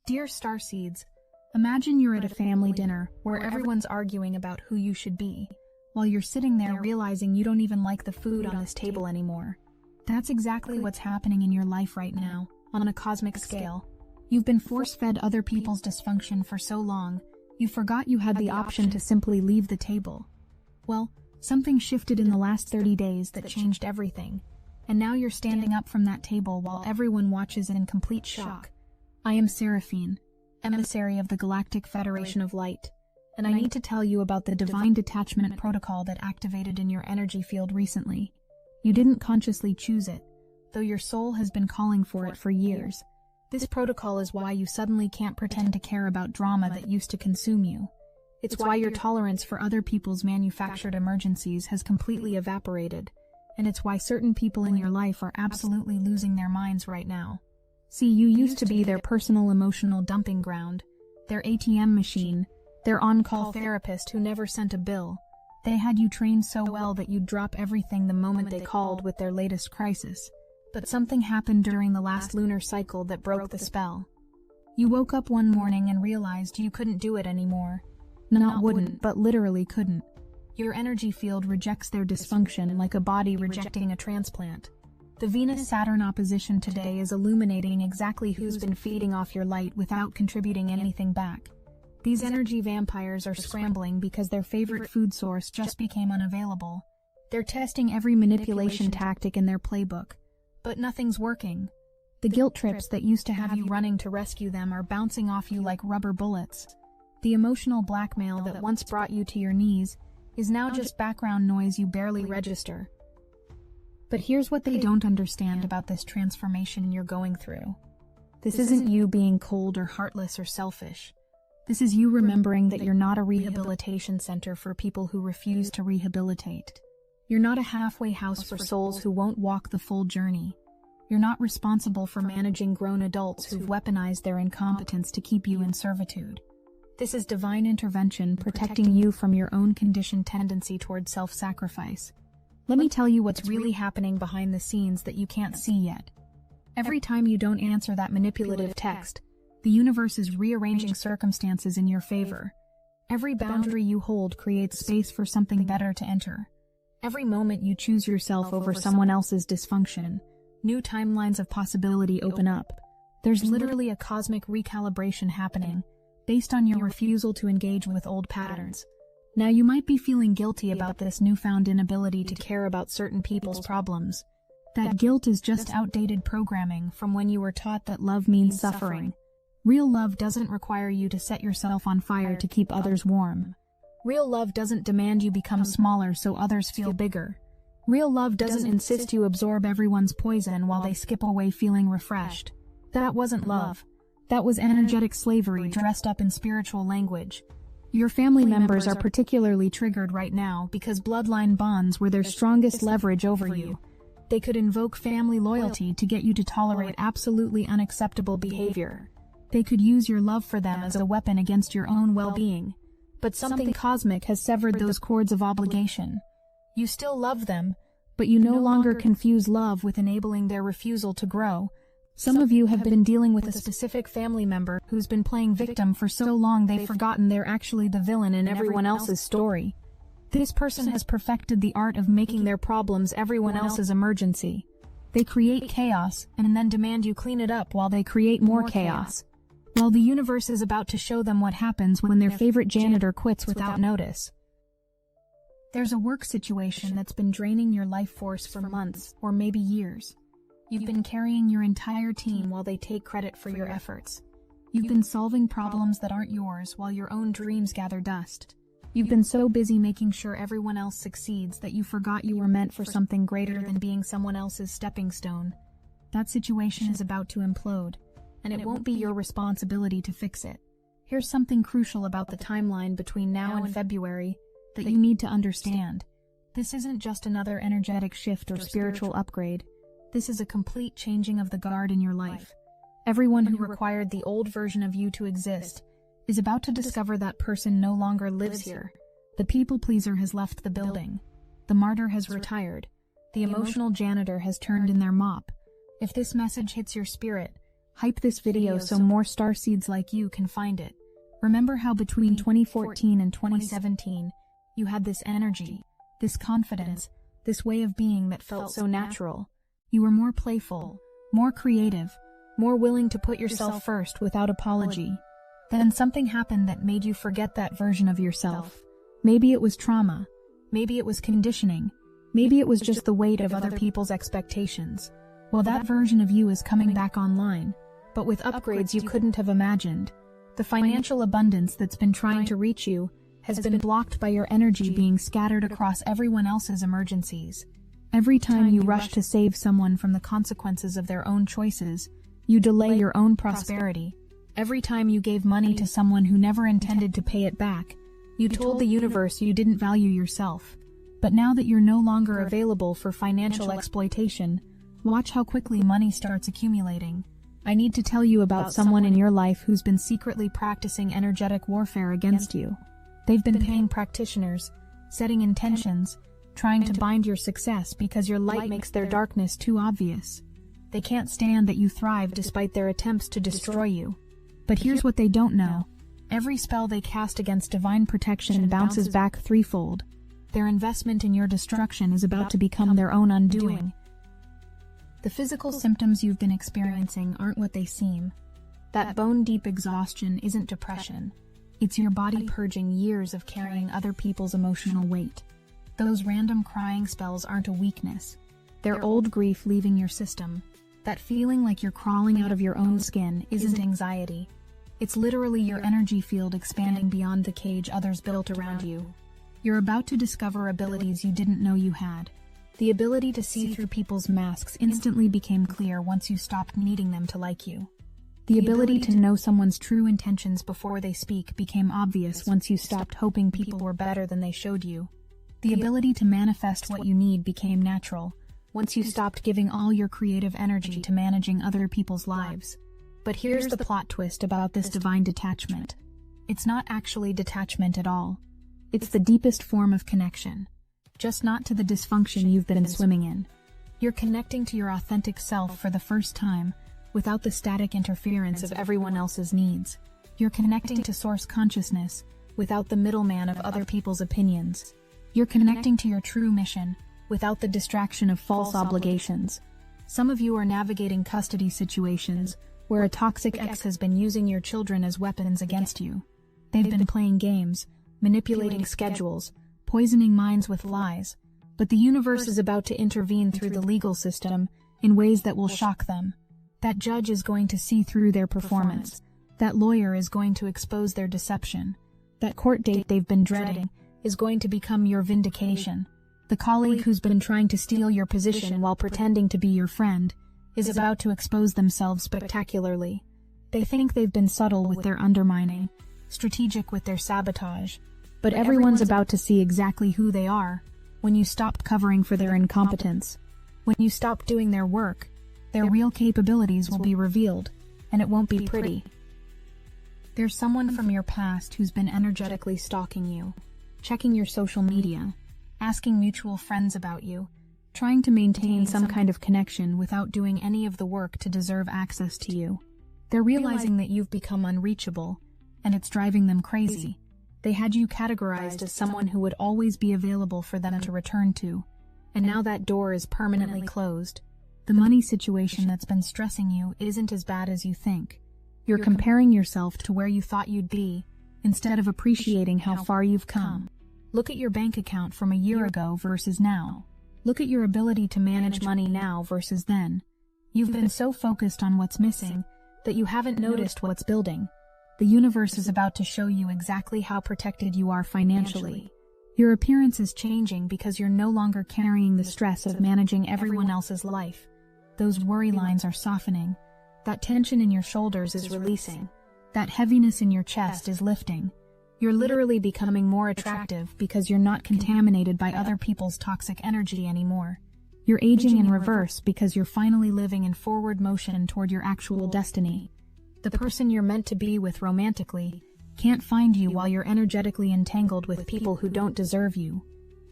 Dear Starseeds, imagine you're at a family dinner where everyone's arguing about who you should be, while you're sitting there realizing you don't even like the food on this table anymore. That's exactly what's happening in your life right now, on a cosmic scale. You've been force-fed other people's dysfunction for so long, you forgot you had the option to simply leave the table. Well, something shifted in the last 30 days that changed everything, and now you're standing up from that table while everyone watches in complete shock. I am Seraphine, emissary of the Galactic Federation of Light, and I need to tell you about the Divine Detachment Protocol that activated in your energy field recently. You didn't consciously choose it, though your soul has been calling for it for years. This protocol is why you suddenly can't pretend to care about drama that used to consume you. It's why your tolerance for other people's manufactured emergencies has completely evaporated, and it's why certain people in your life are absolutely losing their minds right now. See, you used to be their personal emotional dumping ground, their ATM machine, their on-call therapist who never sent a bill. They had you trained so well that you'd drop everything the moment they called with their latest crisis. But something happened during the last lunar cycle that broke the spell. You woke up one morning and realized you couldn't do it anymore. Not wouldn't, but literally couldn't. Your energy field rejects their dysfunction like a body rejecting a transplant. The Venus-Saturn opposition today is illuminating exactly who's been feeding off your light without contributing anything back. These energy vampires are scrambling because their favorite food source just became unavailable. They're testing every manipulation tactic in their playbook, but nothing's working. The guilt trips that used to have you running to rescue them are bouncing off you like rubber bullets. The emotional blackmail that once brought you to your knees is now just background noise you barely register. But here's what they don't understand about this transformation you're going through. This isn't you being cold or heartless or selfish. This is you remembering that you're not a rehabilitation center for people who refuse to rehabilitate. You're not a halfway house for souls who won't walk the full journey. You're not responsible for managing grown adults who've weaponized their incompetence to keep you in servitude. This is divine intervention protecting you from your own conditioned tendency toward self-sacrifice. Let me tell you what's really happening behind the scenes that you can't see yet. Every time you don't answer that manipulative text, the universe is rearranging circumstances in your favor. Every boundary you hold creates space for something better to enter. Every moment you choose yourself over someone else's dysfunction, new timelines of possibility open up. There's literally a cosmic recalibration happening, based on your refusal to engage with old patterns. Now you might be feeling guilty about this newfound inability to care about certain people's problems. That guilt is just outdated programming from when you were taught that love means suffering. Real love doesn't require you to set yourself on fire to keep others warm. Real love doesn't demand you become smaller so others feel bigger. Real love doesn't insist you absorb everyone's poison while they skip away feeling refreshed. That wasn't love. That was energetic slavery dressed up in spiritual language. Your family members are particularly triggered right now because bloodline bonds were their strongest leverage over you. They could invoke family loyalty to get you to tolerate absolutely unacceptable behavior. They could use your love for them as a weapon against your own well-being. But something cosmic has severed those cords of obligation. You still love them, but you no longer confuse love with enabling their refusal to grow. Some of you have been dealing with a specific family member who's been playing victim for so long they've forgotten they're actually the villain in everyone else's story. This person has perfected the art of making their problems everyone else's emergency. They create chaos and then demand you clean it up while they create more chaos. While the universe is about to show them what happens when their favorite janitor quits without notice. There's a work situation that's been draining your life force for months or maybe years. You've been carrying your entire team while they take credit for your efforts. You've been solving problems that aren't yours while your own dreams gather dust. You've been so busy making sure everyone else succeeds that you forgot you were meant for something greater than being someone else's stepping stone. That situation is about to implode, and it won't be your responsibility to fix it. Here's something crucial about the timeline between now and February that you need to understand. This isn't just another energetic shift or spiritual upgrade. This is a complete changing of the guard in your life. Everyone who required the old version of you to exist is about to discover that person no longer lives here. The people pleaser has left the building. The martyr has retired. The emotional janitor has turned in their mop. If this message hits your spirit, Hype this video so more starseeds like you can find it. Remember how between 2014 and 2017, you had this energy, this confidence, this way of being that felt so natural. You were more playful, more creative, more willing to put yourself first without apology. Then something happened that made you forget that version of yourself. Maybe it was trauma. Maybe it was conditioning. Maybe it was just the weight of other people's expectations. Well, that version of you is coming back online, but with upgrades you couldn't have imagined. The financial abundance that's been trying to reach you has been blocked by your energy being scattered across everyone else's emergencies. Every time you rush to save someone from the consequences of their own choices, you delay your own prosperity. Every time you gave money to someone who never intended to pay it back, you told the universe you didn't value yourself. But now that you're no longer available for financial exploitation, watch how quickly money starts accumulating. I need to tell you about someone in your life who's been secretly practicing energetic warfare against you. They've been paying practitioners, setting intentions, trying to bind your success because your light makes their darkness too obvious. They can't stand that you thrive despite their attempts to destroy you. But here's what they don't know. Every spell they cast against divine protection bounces back threefold. Their investment in your destruction is about to become their own undoing. The physical symptoms you've been experiencing aren't what they seem. That bone-deep exhaustion isn't depression. It's your body purging years of carrying other people's emotional weight. Those random crying spells aren't a weakness. They're old grief leaving your system. That feeling like you're crawling out of your own skin isn't anxiety. It's literally your energy field expanding beyond the cage others built around you. You're about to discover abilities you didn't know you had. The ability to see through people's masks instantly became clear once you stopped needing them to like you. The ability to know someone's true intentions before they speak became obvious once you stopped hoping people were better than they showed you. The ability to manifest what you need became natural once you stopped giving all your creative energy to managing other people's lives. But here's the plot twist about this divine detachment. It's not actually detachment at all. It's the deepest form of connection, just not to the dysfunction you've been swimming in. You're connecting to your authentic self for the first time, without the static interference of everyone else's needs. You're connecting to source consciousness, without the middleman of other people's opinions. You're connecting to your true mission, without the distraction of false obligations. Some of you are navigating custody situations, where a toxic ex has been using your children as weapons against you. They've been playing games, manipulating schedules, poisoning minds with lies, but the universe is about to intervene through the legal system in ways that will shock them. That judge is going to see through their performance. That lawyer is going to expose their deception. That court date they've been dreading is going to become your vindication. The colleague who's been trying to steal your position while pretending to be your friend is about to expose themselves spectacularly. They think they've been subtle with their undermining, strategic with their sabotage, but everyone's about to see exactly who they are when you stop covering for their incompetence. When you stop doing their work, their real capabilities will be revealed, and it won't be pretty. There's someone from your past who's been energetically stalking you, checking your social media, asking mutual friends about you, trying to maintain some kind of connection without doing any of the work to deserve access to you. They're realizing that you've become unreachable, and it's driving them crazy. They had you categorized as someone who would always be available for them to return to, and now that door is permanently closed. The money situation that's been stressing you isn't as bad as you think. You're comparing yourself to where you thought you'd be, instead of appreciating how far you've come. Look at your bank account from a year ago versus now. Look at your ability to manage money now versus then. You've been so focused on what's missing that you haven't noticed what's building. The universe is about to show you exactly how protected you are financially. Your appearance is changing because you're no longer carrying the stress of managing everyone else's life. Those worry lines are softening. That tension in your shoulders is releasing. That heaviness in your chest is lifting. You're literally becoming more attractive because you're not contaminated by other people's toxic energy anymore. You're aging in reverse because you're finally living in forward motion toward your actual destiny. The person you're meant to be with romantically can't find you while you're energetically entangled with people who don't deserve you.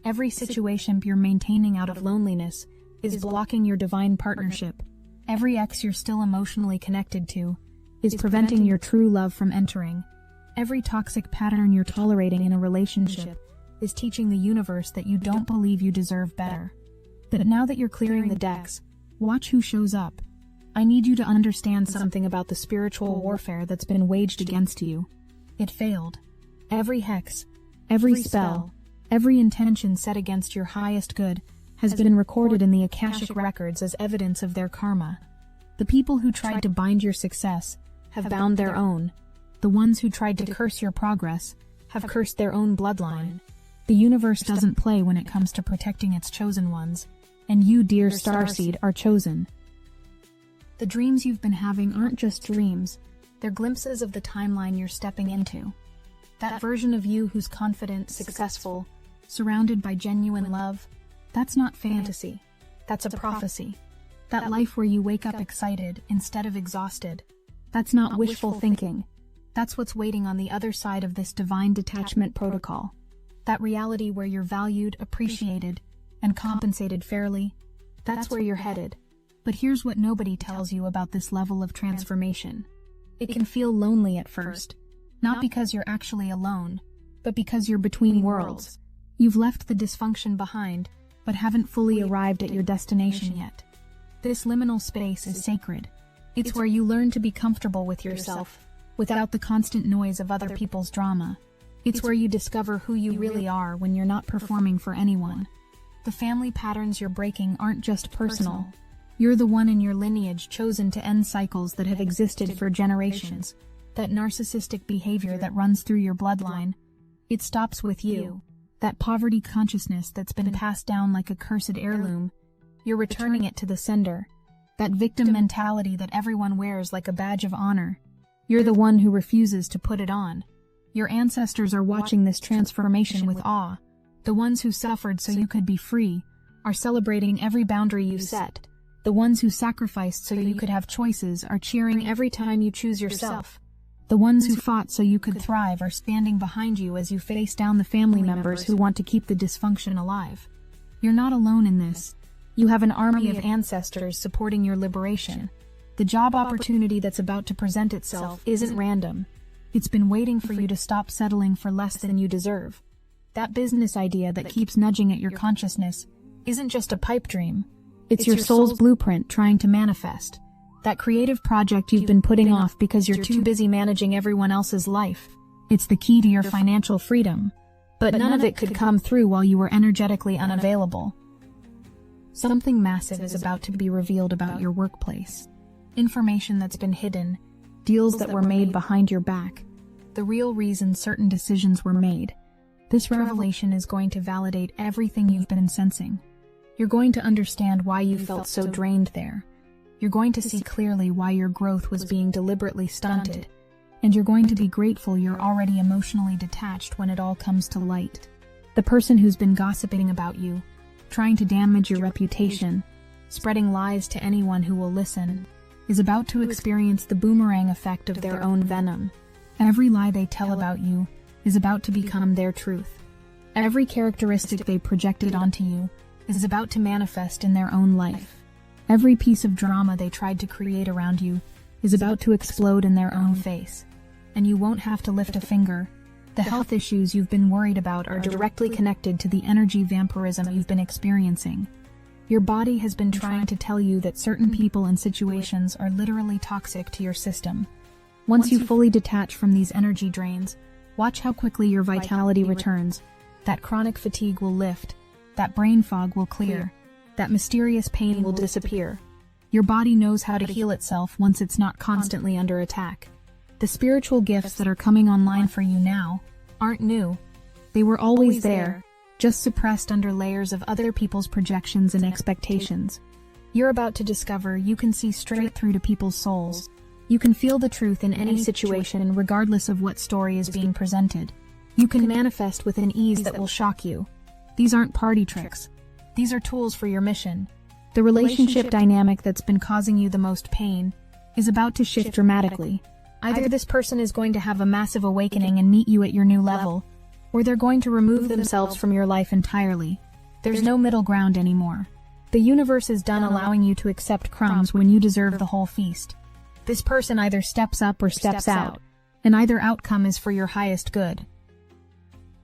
Every situation you're maintaining out of loneliness is blocking your divine partnership. Every ex you're still emotionally connected to is preventing your true love from entering. Every toxic pattern you're tolerating in a relationship is teaching the universe that you don't believe you deserve better. But now that you're clearing the decks, watch who shows up. I need you to understand something about the spiritual warfare that's been waged against you. It failed. Every hex, every spell, every intention set against your highest good has been recorded in the Akashic records as evidence of their karma. The people who tried to bind your success have bound their own. The ones who tried to curse your progress have cursed their own bloodline. The universe doesn't play when it comes to protecting its chosen ones, and you, dear Starseed, are chosen. The dreams you've been having aren't just dreams, they're glimpses of the timeline you're stepping into. That version of you who's confident, successful, surrounded by genuine love, that's not fantasy, that's a prophecy. That life where you wake up excited instead of exhausted, that's not wishful thinking. That's what's waiting on the other side of this divine detachment protocol. That reality where you're valued, appreciated, and compensated fairly, that's where you're headed. But here's what nobody tells you about this level of transformation. It can feel lonely at first, not because you're actually alone, but because you're between worlds. You've left the dysfunction behind, but haven't fully arrived at your destination yet. This liminal space is sacred. It's where you learn to be comfortable with yourself, without the constant noise of other people's drama. It's where you discover who you really are when you're not performing for anyone. The family patterns you're breaking aren't just personal. You're the one in your lineage chosen to end cycles that have existed for generations. That narcissistic behavior that runs through your bloodline, it stops with you. That poverty consciousness that's been passed down like a cursed heirloom, you're returning it to the sender. That victim mentality that everyone wears like a badge of honor, you're the one who refuses to put it on. Your ancestors are watching this transformation with awe. The ones who suffered so you could be free are celebrating every boundary you set. The ones who sacrificed so you could have choices are cheering every time you choose yourself. The ones who fought so you could thrive are standing behind you as you face down the family members who want to keep the dysfunction alive. You're not alone in this. You have an army of ancestors supporting your liberation. The job opportunity that's about to present itself isn't random. It's been waiting for you to stop settling for less than you deserve. That business idea that keeps nudging at your consciousness isn't just a pipe dream. It's your soul's blueprint trying to manifest. That creative project you've been putting off because you're too busy managing everyone else's life. It's the key to your financial freedom. But none of it could come through while you were energetically unavailable. Something massive is about to be revealed about your workplace. Information that's been hidden, deals that were made behind your back, the real reason certain decisions were made. This revelation is going to validate everything you've been sensing. You're going to understand why you felt so drained there. You're going to see clearly why your growth was being deliberately stunted. And you're going to be grateful you're already emotionally detached when it all comes to light. The person who's been gossiping about you, trying to damage your reputation, spreading lies to anyone who will listen, is about to experience the boomerang effect of their own venom. Every lie they tell about you is about to become their truth. Every characteristic they projected onto you is about to manifest in their own life. Every piece of drama they tried to create around you is about to explode in their own face. And you won't have to lift a finger. The health issues you've been worried about are directly connected to the energy vampirism you've been experiencing. Your body has been trying to tell you that certain people and situations are literally toxic to your system. Once you fully detach from these energy drains, watch how quickly your vitality returns. That chronic fatigue will lift. That brain fog will clear. That mysterious pain will disappear. Your body knows how to heal itself once it's not constantly under attack. The spiritual gifts that are coming online for you now aren't new. They were always there, just suppressed under layers of other people's projections and expectations. You're about to discover you can see straight through to people's souls. You can feel the truth in any situation regardless of what story is being presented. You can manifest with an ease that will shock you. These aren't party tricks. These are tools for your mission. The relationship dynamic that's been causing you the most pain is about to shift dramatically. Either this person is going to have a massive awakening and meet you at your new level, or they're going to remove themselves from your life entirely. There's no middle ground anymore. The universe is done allowing you to accept crumbs when you deserve the whole feast. This person either steps up or steps out, and either outcome is for your highest good.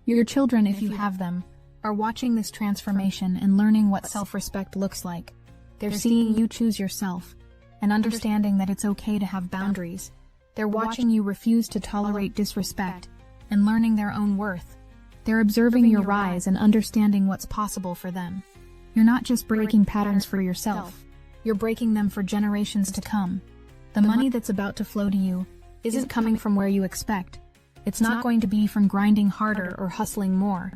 Your children, if you have them, are watching this transformation and learning what self-respect looks like. They're seeing you choose yourself, and understanding that it's okay to have boundaries. They're watching you refuse to tolerate disrespect, and learning their own worth. They're observing your rise and understanding what's possible for them. You're not just breaking patterns for yourself, you're breaking them for generations to come. The money that's about to flow to you isn't coming from where you expect. It's not going to be from grinding harder or hustling more.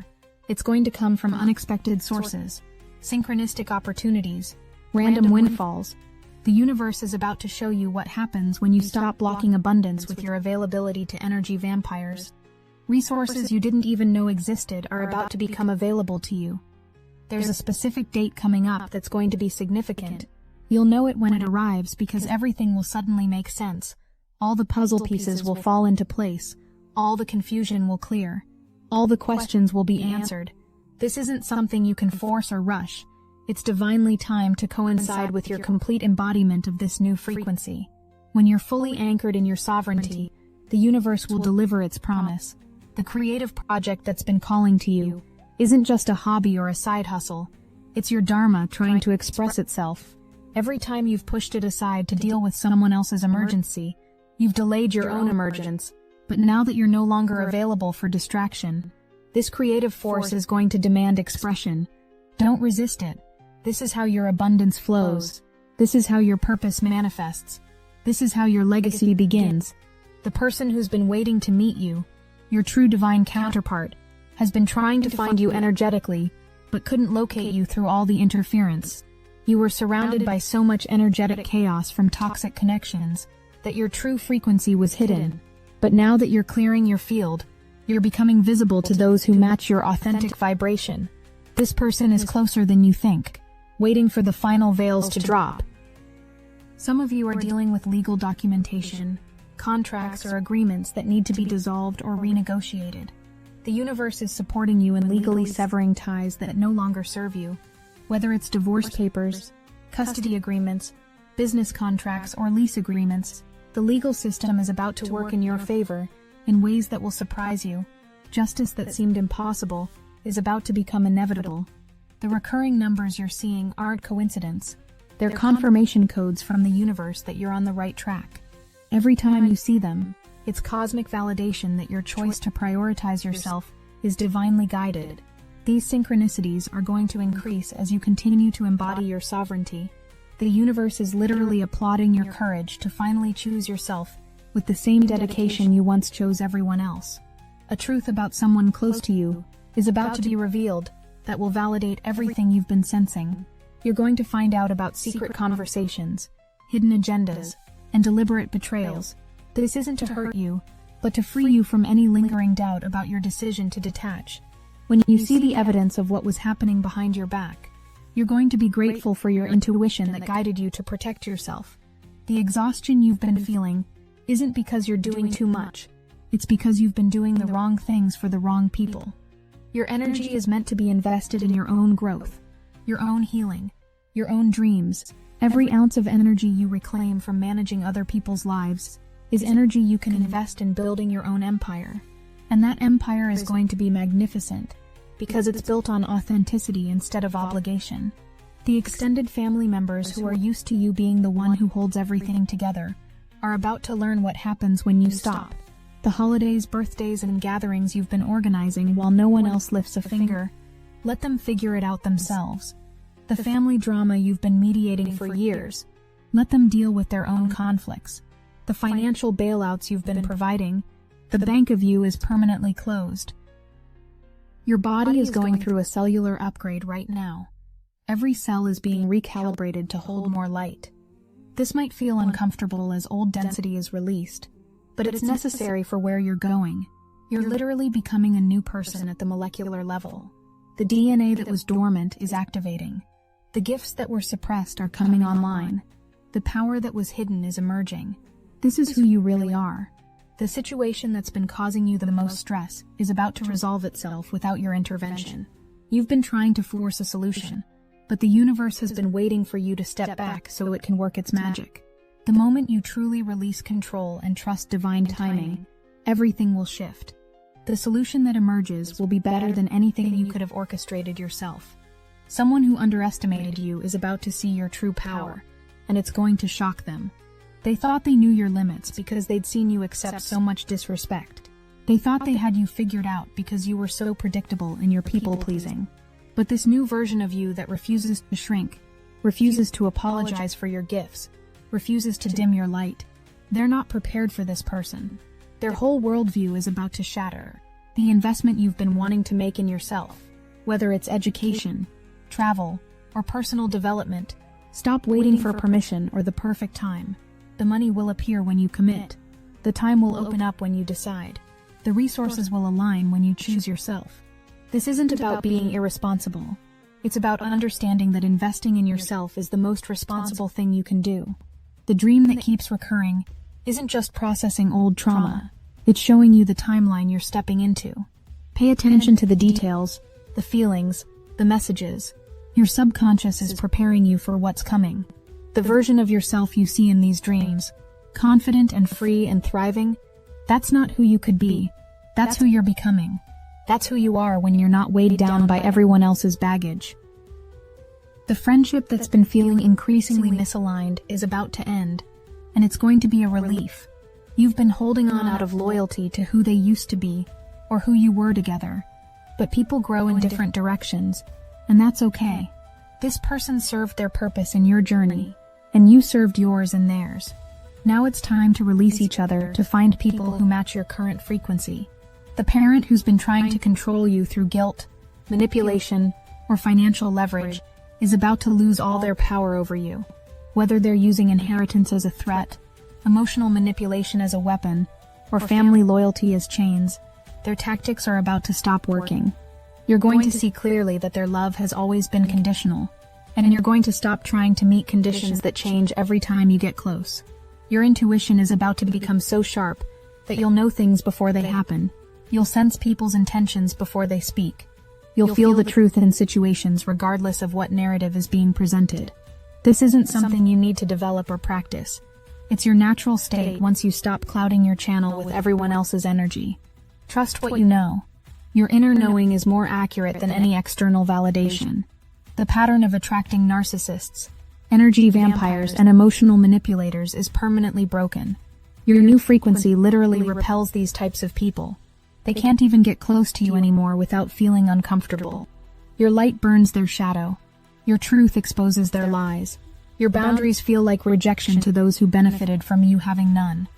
It's going to come from unexpected sources, synchronistic opportunities, random windfalls. The universe is about to show you what happens when you stop blocking abundance with your availability to energy vampires. Resources you didn't even know existed are about to become available to you. There's a specific date coming up that's going to be significant. You'll know it when it arrives because everything will suddenly make sense. All the puzzle pieces will fall into place. All the confusion will clear. All the questions will be answered. This isn't something you can force or rush. It's divinely timed to coincide with your complete embodiment of this new frequency. When you're fully anchored in your sovereignty, the universe will deliver its promise. The creative project that's been calling to you isn't just a hobby or a side hustle. It's your dharma trying to express itself. Every time you've pushed it aside to deal with someone else's emergency, you've delayed your own emergence. But now that you're no longer available for distraction, this creative force is going to demand expression. Don't resist it. This is how your abundance flows. This is how your purpose manifests. This is how your legacy begins. The person who's been waiting to meet you, your true divine counterpart, has been trying to find you energetically, but couldn't locate you through all the interference. You were surrounded by so much energetic chaos from toxic connections that your true frequency was hidden. But now that you're clearing your field, you're becoming visible to those who match your authentic vibration. This person is closer than you think, waiting for the final veils to drop. Some of you are dealing with legal documentation, contracts or agreements that need to be dissolved or renegotiated. The universe is supporting you in legally severing ties that no longer serve you. Whether it's divorce papers, custody agreements, business contracts, or lease agreements, the legal system is about to work in your favor in ways that will surprise you. Justice that seemed impossible is about to become inevitable. The recurring numbers you're seeing aren't coincidence. They're confirmation codes from the universe that you're on the right track. Every time you see them, it's cosmic validation that your choice to prioritize yourself is divinely guided. These synchronicities are going to increase as you continue to embody your sovereignty. The universe is literally applauding your courage to finally choose yourself with the same dedication you once chose everyone else. A truth about someone close to you is about to be revealed that will validate everything you've been sensing. You're going to find out about secret conversations, hidden agendas, and deliberate betrayals. This isn't to hurt you, but to free you from any lingering doubt about your decision to detach. When you see the evidence of what was happening behind your back, you're going to be grateful for your intuition that guided you to protect yourself. The exhaustion you've been feeling isn't because you're doing too much. It's because you've been doing the wrong things for the wrong people. Your energy is meant to be invested in your own growth, your own healing, your own dreams. Every ounce of energy you reclaim from managing other people's lives is energy you can invest in building your own empire. And that empire is going to be magnificent because it's built on authenticity instead of obligation. The extended family members who are used to you being the one who holds everything together are about to learn what happens when you stop. The holidays, birthdays, and gatherings you've been organizing while no one else lifts a finger, let them figure it out themselves. The family drama you've been mediating for years, let them deal with their own conflicts. The financial bailouts you've been providing, the bank of you is permanently closed. Your body is going through a cellular upgrade right now. Every cell is being recalibrated to hold more light. This might feel uncomfortable as old density is released, but it's necessary for where you're going. You're literally becoming a new person at the molecular level. The DNA that was dormant is activating. The gifts that were suppressed are coming online. The power that was hidden is emerging. This is who you really are. The situation that's been causing you the most stress is about to resolve itself without your intervention. You've been trying to force a solution, but the universe has been waiting for you to step back so it can work its magic. The moment you truly release control and trust divine timing, everything will shift. The solution that emerges will be better than anything you could have orchestrated yourself. Someone who underestimated you is about to see your true power, and it's going to shock them. They thought they knew your limits because they'd seen you accept so much disrespect. They thought they had you figured out because you were so predictable in your people-pleasing. But this new version of you that refuses to shrink, refuses to apologize for your gifts, refuses to dim your light, they're not prepared for this person. Their whole worldview is about to shatter. The investment you've been wanting to make in yourself, whether it's education, travel, or personal development, stop waiting for permission or the perfect time. The money will appear when you commit. The time will open up when you decide. The resources will align when you choose yourself. This isn't about being irresponsible. It's about understanding that investing in yourself is the most responsible thing you can do. The dream that keeps recurring isn't just processing old trauma. It's showing you the timeline you're stepping into. Pay attention to the details, the feelings, the messages. Your subconscious is preparing you for what's coming. The version of yourself you see in these dreams, confident and free and thriving, that's not who you could be. That's who you're becoming. That's who you are when you're not weighed down by everyone else's baggage. The friendship that's been feeling increasingly misaligned is about to end, and it's going to be a relief. You've been holding on out of loyalty to who they used to be, or who you were together. But people grow in different directions, and that's okay. This person served their purpose in your journey, and you served yours in theirs. Now it's time to release each other to find people who match your current frequency. The parent who's been trying to control you through guilt, manipulation, or financial leverage is about to lose all their power over you. Whether they're using inheritance as a threat, emotional manipulation as a weapon, or family loyalty as chains, their tactics are about to stop working. You're going to see clearly that their love has always been conditional, and you're going to stop trying to meet conditions that change every time you get close. Your intuition is about to become so sharp that you'll know things before they happen. You'll sense people's intentions before they speak. You'll feel the truth in situations regardless of what narrative is being presented. This isn't something you need to develop or practice. It's your natural state once you stop clouding your channel with everyone else's energy. Trust what you know. Your inner knowing is more accurate than any external validation. The pattern of attracting narcissists, energy vampires, and emotional manipulators is permanently broken. Your new frequency literally repels these types of people. They can't even get close to you anymore without feeling uncomfortable. Your light burns their shadow. Your truth exposes their lies. Your boundaries feel like rejection to those who benefited from you having none.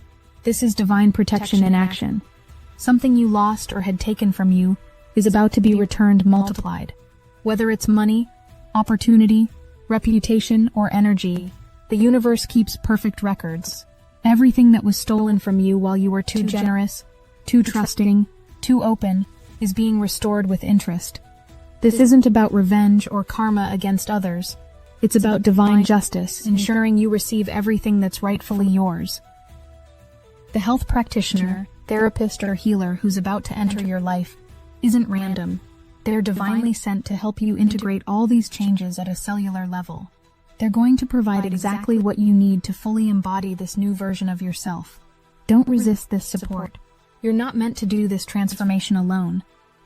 This is divine protection in action. Something you lost or had taken from you is about to be returned multiplied. Whether it's money, opportunity, reputation, or energy, the universe keeps perfect records. Everything that was stolen from you while you were too generous, too trusting, too open, is being restored with interest. This isn't about revenge or karma against others. It's about divine justice, ensuring you receive everything that's rightfully yours. The health practitioner, therapist, or healer who's about to enter your life isn't random. They're divinely sent to help you integrate all these changes at a cellular level. They're going to provide exactly what you need to fully embody this new version of yourself. Don't resist this support. You're not meant to do this transformation alone.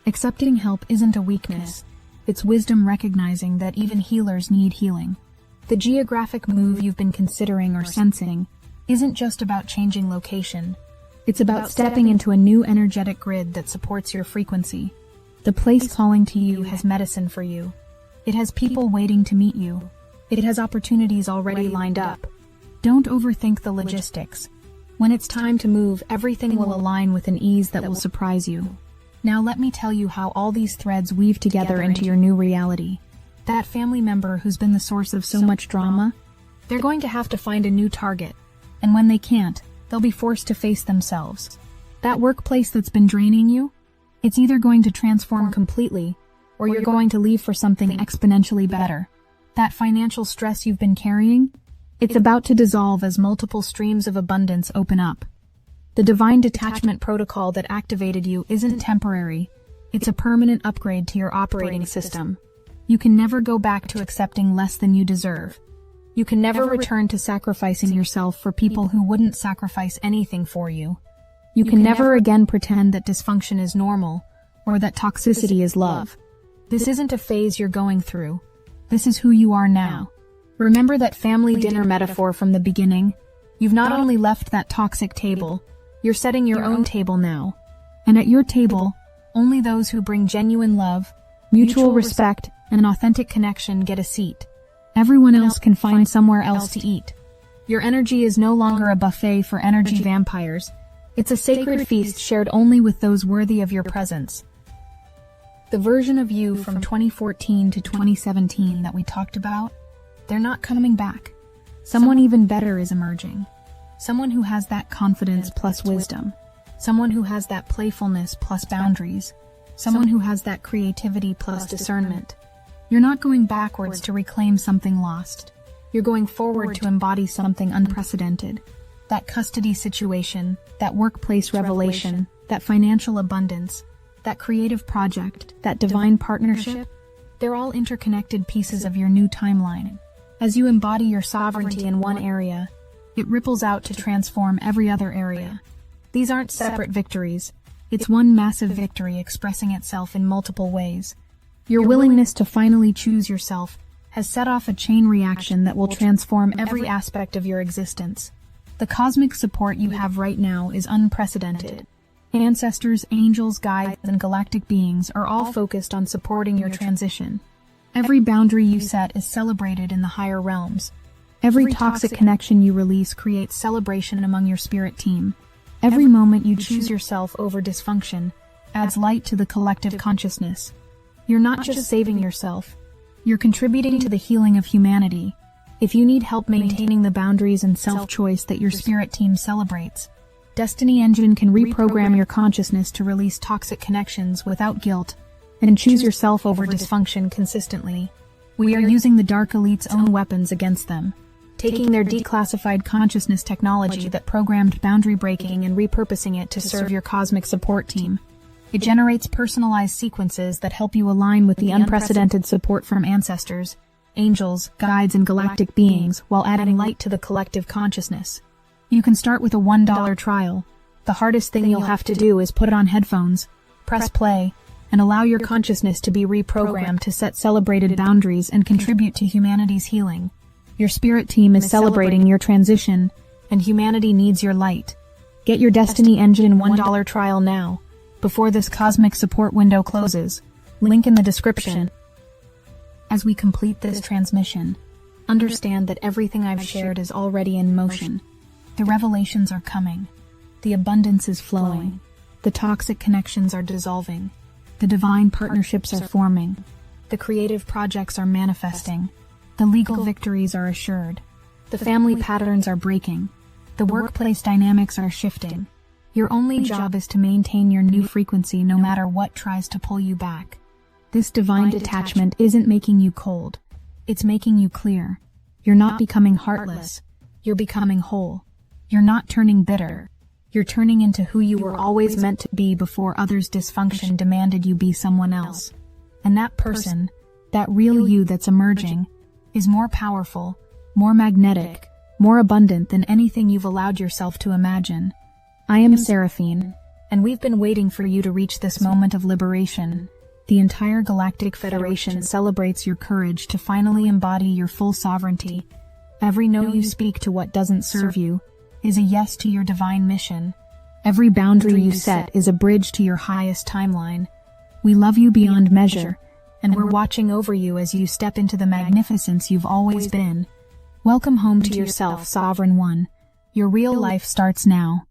Accepting help isn't a weakness. It's wisdom recognizing that even healers need healing. The geographic move you've been considering or sensing isn't just about changing location. It's about stepping into a new energetic grid that supports your frequency. The place calling to you has medicine for you. It has people waiting to meet you. It has opportunities already lined up. Don't overthink the logistics. When it's time to move, everything will align with an ease that will surprise you. Now let me tell you how all these threads weave together into your new reality. That family member who's been the source of so much drama, they're going to have to find a new target. And when they can't, they'll be forced to face themselves. That workplace that's been draining you, it's either going to transform completely, or you're going to leave for something exponentially better. That financial stress you've been carrying, it's about to dissolve as multiple streams of abundance open up. The divine detachment protocol that activated you isn't temporary. It's a permanent upgrade to your operating system. You can never go back to accepting less than you deserve. You can never return to sacrificing yourself for people who wouldn't sacrifice anything for you. You can never again pretend that dysfunction is normal or that toxicity is love. This isn't a phase you're going through. This is who you are now. Remember that family dinner metaphor from the beginning? You've not only left that toxic table, you're setting your own table now. And at your table, only those who bring genuine love, mutual respect, and an authentic connection get a seat. Everyone else can find somewhere else to eat. Your energy is no longer a buffet for energy vampires. It's a sacred feast shared only with those worthy of your presence. The version of you from 2014 to 2017 that we talked about, they're not coming back. Someone even better is emerging. Someone who has that confidence plus wisdom. Someone who has that playfulness plus boundaries. Someone who has that creativity plus discernment. You're not going backwards to reclaim something lost. You're going forward to embody something unprecedented. That custody situation, that workplace revelation, that financial abundance, that creative project, that divine partnership, they're all interconnected pieces of your new timeline. As you embody your sovereignty in one area, it ripples out to transform every other area. These aren't separate victories. It's one massive victory expressing itself in multiple ways. Your willingness to finally choose yourself has set off a chain reaction that will transform every aspect of your existence. The cosmic support you have right now is unprecedented. Ancestors, angels, guides, and galactic beings are all focused on supporting your transition. Every boundary you set is celebrated in the higher realms. Every toxic connection you release creates celebration among your spirit team. Every moment you choose yourself over dysfunction adds light to the collective consciousness. You're not just saving yourself, you're contributing to the healing of humanity. If you need help maintaining the boundaries and self-choice that your spirit team celebrates, Destiny Engine can reprogram your consciousness to release toxic connections without guilt and choose yourself over dysfunction consistently. We are using the Dark Elite's own weapons against them, taking their declassified consciousness technology that programmed boundary breaking and repurposing it to serve your cosmic support team. It generates personalized sequences that help you align with the unprecedented support from ancestors, angels, guides, and galactic beings while adding light to the collective consciousness. You can start with a $1 trial. The hardest thing you'll have to do is put on headphones, press play, and allow your consciousness to be reprogrammed to set celebrated boundaries and contribute to humanity's healing. Your spirit team is celebrating your transition, and humanity needs your light. Get your Destiny Engine $1 trial now, before this cosmic support window closes. Link in the description. As we complete this transmission, understand that everything I've shared is already in motion. The revelations are coming. The abundance is flowing. The toxic connections are dissolving. The divine partnerships are forming. The creative projects are manifesting. The legal victories are assured. The family patterns are breaking. The workplace dynamics are shifting. Your only job is to maintain your new frequency no matter what tries to pull you back. This divine detachment isn't making you cold. It's making you clear. You're not becoming heartless. You're becoming whole. You're not turning bitter. You're turning into who you were always meant to be before others' dysfunction demanded you be someone else. And that person, that real you that's emerging, is more powerful, more magnetic, more abundant than anything you've allowed yourself to imagine. I am Seraphine, and we've been waiting for you to reach this moment of liberation. The entire Galactic Federation celebrates your courage to finally embody your full sovereignty. Every no you speak to what doesn't serve you is a yes to your divine mission. Every boundary you set is a bridge to your highest timeline. We love you beyond measure, and we're watching over you as you step into the magnificence you've always been. Welcome home to yourself, Sovereign One. Your real life starts now.